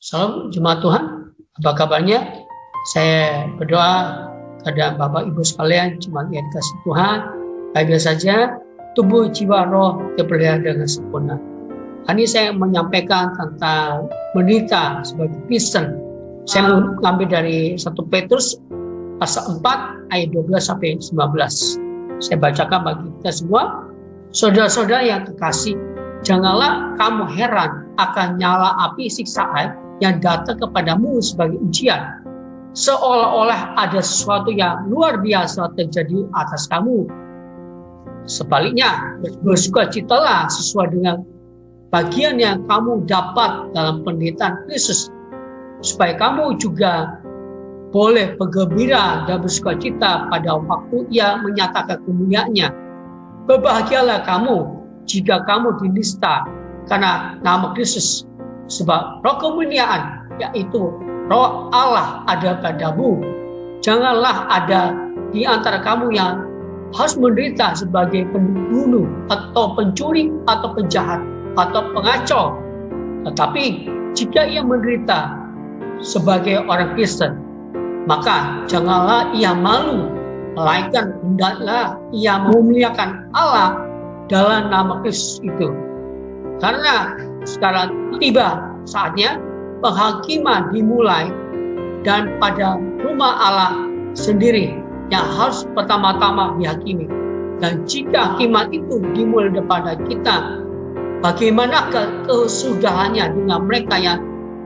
Salam jemaat Tuhan, apa kabarnya? Saya berdoa kepada Bapak Ibu sekalian, jemaat yang dikasih Tuhan, baik-baik saja, tubuh, jiwa, roh terpelihara dengan sempurna. Hari ini saya menyampaikan tentang menderita sebagai Kristen. Saya mengambil dari 1 Petrus pasal 4 ayat 12 sampai 19. Saya bacakan bagi kita semua. Saudara-saudara yang terkasih, janganlah kamu heran akan nyala api siksaan yang datang kepadamu sebagai ujian, seolah-olah ada sesuatu yang luar biasa terjadi atas kamu. Sebaliknya, bersukacitalah sesuai dengan bagian yang kamu dapat dalam penderitaan Kristus, supaya kamu juga boleh bergembira dan bersukacita pada waktu Ia menyatakan kemuliaannya. Berbahagialah kamu jika kamu dinista karena nama Kristus, sebab roh kemuliaan, yaitu roh Allah ada padamu. Janganlah ada di antara kamu yang harus menderita sebagai pembunuh atau pencuri atau penjahat atau pengacau. Tetapi jika ia menderita sebagai orang Kristen, maka janganlah ia malu, melainkan hendaklah ia memuliakan Allah dalam nama Kristus itu. Karena sekarang tiba saatnya penghakiman dimulai, dan pada rumah Allah sendiri yang harus pertama-tama dihakimi. Dan jika hakiman itu dimulai daripada kita, bagaimana kesudahannya dengan mereka yang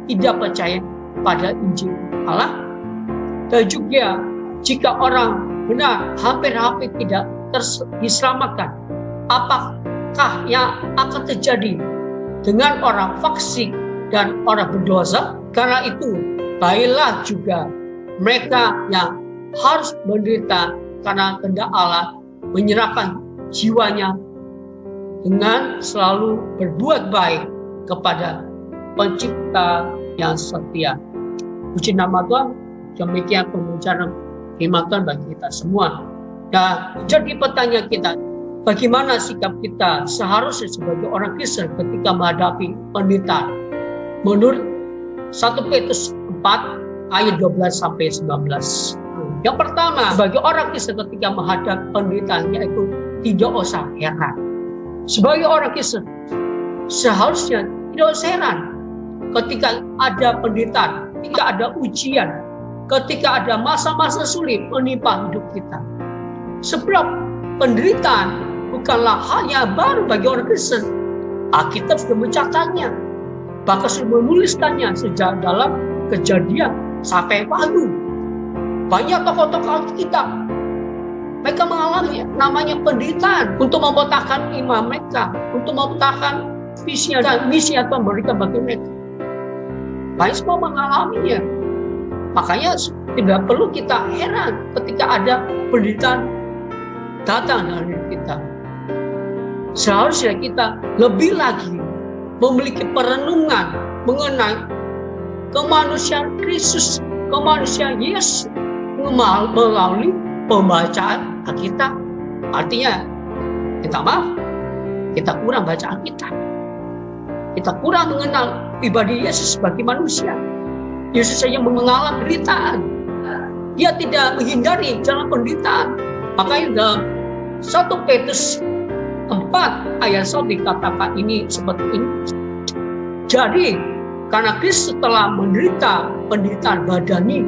tidak percaya pada Injil Allah? Dan juga jika orang benar hampir-hampir tidak diselamatkan, apakah yang akan terjadi dengan orang fasik dan orang berdosa? Karena itu, baiklah juga mereka yang harus menderita karena kehendak Allah menyerahkan jiwanya dengan selalu berbuat baik kepada Pencipta yang setia. Puji nama Tuhan. Demikian pembicaraan firman Tuhan bagi kita semua. Dan jadi pertanyaan kita, bagaimana sikap kita seharusnya sebagai orang Kristen ketika menghadapi penderitaan? Menurut 1 Petrus 4 ayat 12 sampai 19. Yang pertama, sebagai orang Kristen ketika menghadapi penderitaan, yaitu tidak usah heran. Sebagai orang Kristen seharusnya tidak usah heran ketika ada penderitaan, ketika ada ujian, ketika ada masa-masa sulit menimpa hidup kita. Sebab penderitaan bukanlah hal yang baru bagi orang Kristen. Alkitab sudah mencatatnya, bahkan sudah menuliskannya sejak dalam Kejadian sampai Wahyu. Banyak tokoh-tokoh Alkitab, mereka mengalami namanya penderitaan untuk membentangkan iman mereka, untuk membentangkan visi dan misi yang Tuhan berikan bagi mereka. Banyak semua mengalaminya. Makanya tidak perlu kita heran ketika ada penderitaan datang dari kita. Seharusnya kita lebih lagi memiliki perenungan mengenai kemanusiaan Kristus, kemanusiaan Yesus melalui pembacaan Alkitab. Artinya, kita kurang baca Alkitab. Kita kurang mengenal pribadi Yesus sebagai manusia. Yesus saja mengalami penderitaan. Dia tidak menghindari jalan penderitaan. Makanya dalam 1 Petrus 4 ayat 1 dikatakan ini seperti ini. Jadi, karena Kristus telah menderita penderitaan badani,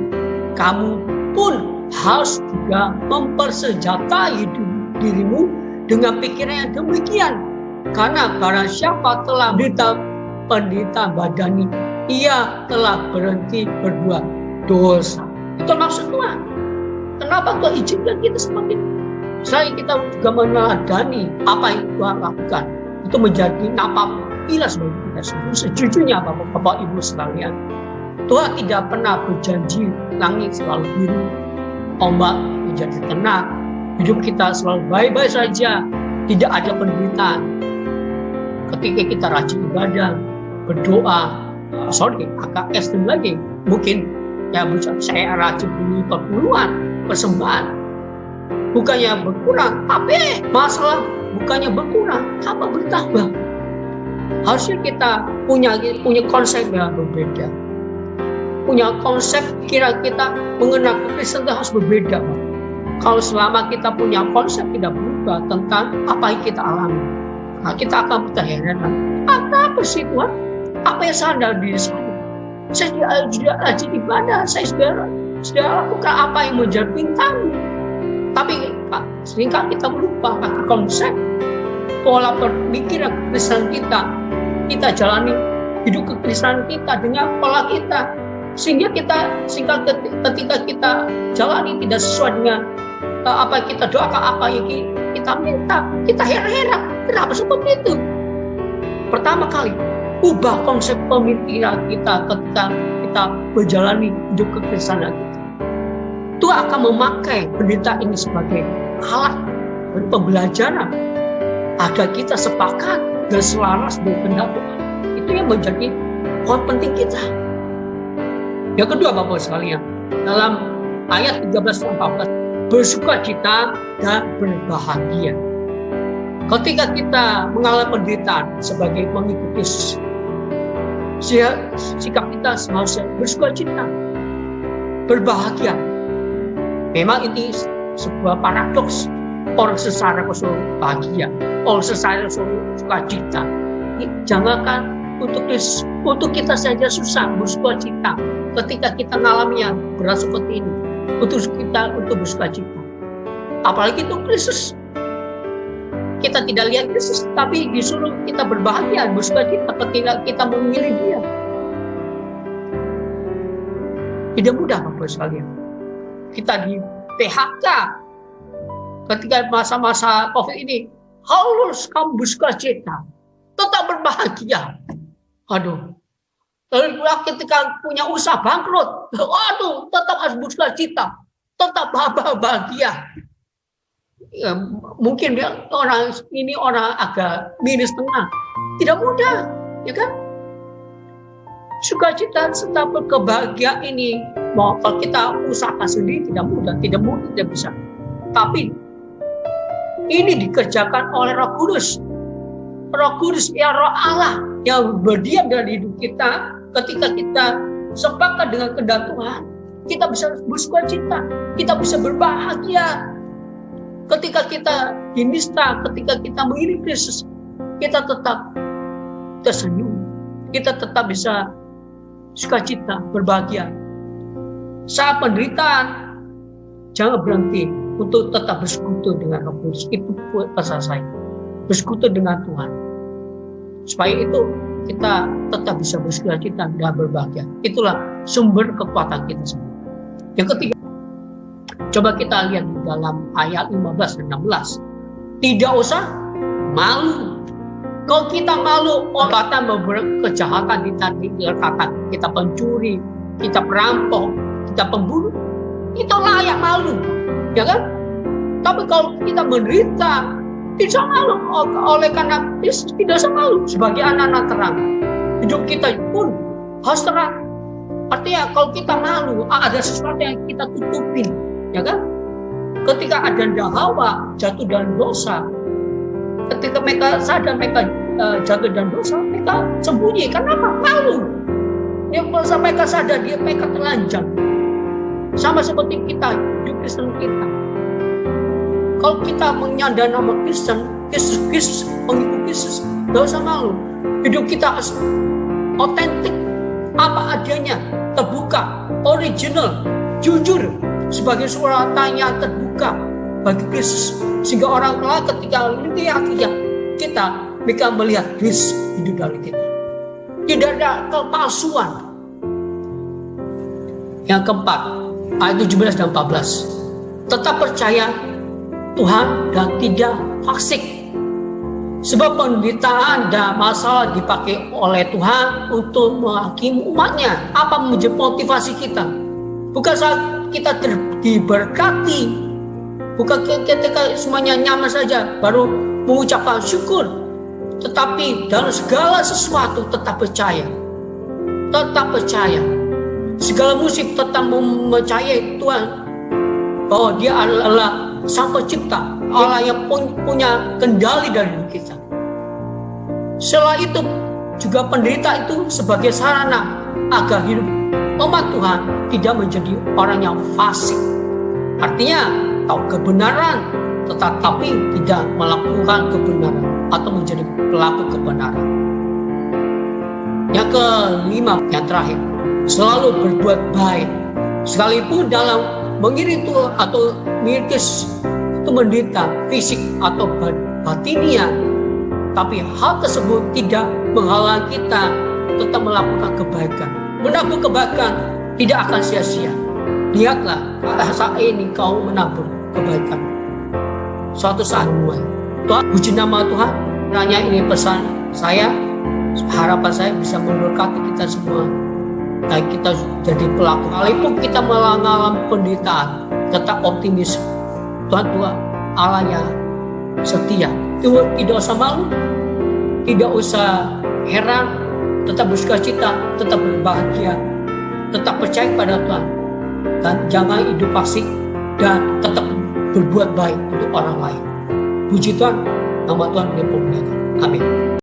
kamu pun harus juga mempersenjatai dirimu dengan pikiran yang demikian. Karena barang siapa telah menderita penderitaan badani, ia telah berhenti berbuat dosa. Itu maksud Tuhan. Kenapa Tuhan izinkan kita seperti itu? Selain kita juga meneladani apa yang Tuhan lakukan, itu menjadi napak pilas bagi kita semua. Sejujurnya Bapak Ibu sekalian, Tuhan tidak pernah berjanji langit selalu biru, ombak menjadi tenang, hidup kita selalu baik-baik saja, tidak ada penderitaan. Ketika kita rajin ibadah, berdoa, agak ekstrem lagi, mungkin ya saya rajin bunyi perpuluhan, persembahan, bukannya berkurang, tapi masalah bukannya berkurang, tambah bertambah. Harusnya kita punya konsep yang berbeda. punya konsep kira kita mengenal Kristen itu harus berbeda. Kalau selama kita punya konsep tidak berubah tentang apa yang kita alami, nah, kita akan bertanya, apa sih Tuhan? Apa yang salah dalam diri saya? Saya sudah rajin ibadah, saya sudah lakukan apa yang menjadi bintang. Tapi seringkali kita lupa konsep, pola berpikir kekristenan kita jalani hidup kekristenan kita dengan pola kita, sehingga ketika kita jalani tidak sesuai dengan apa yang kita doakan, apa yang kita minta, kita heran-heran kenapa seperti itu. Pertama kali ubah konsep pemikiran kita ketika kita menjalani hidup kekristenan kita. Tuhan akan memakai pendeta ini sebagai alat pembelajaran agar kita sepakat dan selaras dengan kehendak Tuhan. Itu yang menjadi poin penting kita. Yang kedua, Bapak sekalian, dalam ayat 13 dan 14, bersukacita dan berbahagia. Ketika kita mengalami penderitaan sebagai pengikut Yesus, sikap kita seharusnya bersukacita, berbahagia. Memang ini sebuah paradoks. Orang sengsara kok suruh bahagia, orang sengsara suruh sukacita. Jangankan untuk kita saja susah bersukacita. Ketika kita mengalaminya berat seperti ini, untuk bersukacita. Apalagi untuk Kristus. Kita tidak lihat Kristus, tapi disuruh kita berbahagia, bersukacita ketika kita memilih Dia. Tidak mudah, Bapak sekalian. Kita di PHK ketika masa-masa COVID ini, harus kamu bersukacita, tetap berbahagia. Aduh, ketika punya usaha bangkrut, aduh, tetap harus bersukacita, tetap bahagia. Ya, mungkin orang agak minus tengah, tidak mudah, ya kan? Sukacita serta kebahagiaan ini, mau kalau kita usahakan sendiri tidak mudah, tidak bisa. Tapi ini dikerjakan oleh Roh Kudus. Roh Kudus ya Roh Allah yang berdiam dalam hidup kita. Ketika kita sepakat dengan kehendak Tuhan, kita bisa bersukacita, kita bisa berbahagia. Ketika kita dinista, ketika kita mengiring Kristus, kita tetap tersenyum, kita tetap bisa sukacita, berbahagia. Saat penderitaan, jangan berhenti untuk tetap bersekutu dengan Roh Kudus. Itu pesan saya, bersekutu dengan Tuhan. Supaya itu kita tetap bisa bersukacita dan berbahagia. Itulah sumber kekuatan kita semua. Yang ketiga, coba kita lihat di dalam ayat 15 dan 16. Tidak usah malu. Kalau kita malu, kita membuat kejahatan, kita pencuri, kita perampok, kita pembunuh, itu layak malu, ya kan? Tapi kalau kita menderita, tidak usah malu. Oleh karena Yesus tidak usah malu sebagai anak-anak terang. Hidup kita pun harus terang. Artinya kalau kita malu, ada sesuatu yang kita tutupin, ya kan? Ketika Adam dan Hawa jatuh dalam dosa, ketika mereka sadar mereka jatuh dalam dosa, mereka sembunyi. Kenapa? Malu. Yang mereka sadar mereka telanjang. Sama seperti kita, hidup Kristen kita. Kalau kita menyandar nama Kristen, Kristus, pengikut Kristus, tidak usah malu. Hidup kita harus otentik, apa adanya, terbuka, original, jujur, sebagai suara tanya terbuka bagi Kristus. Sehingga orang lain ketika melihat kita, mereka melihat Kristus hidup dalam kita. Tidak ada kepalsuan. Yang keempat, ayat 17 dan 14. Tetap percaya Tuhan dan tidak fasik. Sebab penderitaan dan masalah dipakai oleh Tuhan untuk menghakimi umatnya. Apa menjadi motivasi kita? Bukan saat kita diberkati, bukan ketika semuanya nyaman saja baru mengucapkan syukur, tetapi dalam segala sesuatu tetap percaya, segala musib tetap mempercayai Tuhan bahwa Dia adalah Sang Pencipta, Allah yang punya kendali dari hidup kita. Setelah itu juga penderita itu sebagai sarana agar hidup umat Tuhan tidak menjadi orang yang fasik. Artinya tahu kebenaran tetapi tidak melakukan kebenaran atau menjadi pelaku kebenaran. Yang kelima, yang terakhir, selalu berbuat baik. Sekalipun dalam mengiring itu atau memiliki itu menderita fisik atau batinia, tapi hal tersebut tidak menghalangi kita tetap melakukan kebaikan. Menabur kebaikan tidak akan sia-sia. Lihatlah, saat ini kau menabur kebaikan. Suatu saat mulai. Tuhan, puji nama Tuhan. Hanya ini pesan saya. Harapan saya bisa memberkati kita semua. Dan kita jadi pelaku. Walaupun kita mengalami penderitaan, tetap optimis. Tuhan Allah yang setia. Tidak usah malu, tidak usah heran. Tetap bersukacita, tetap berbahagia, tetap percaya pada Tuhan, dan jangan hidup fasik dan tetap berbuat baik untuk orang lain. Puji Tuhan, nama Tuhan dimuliakan. Amin.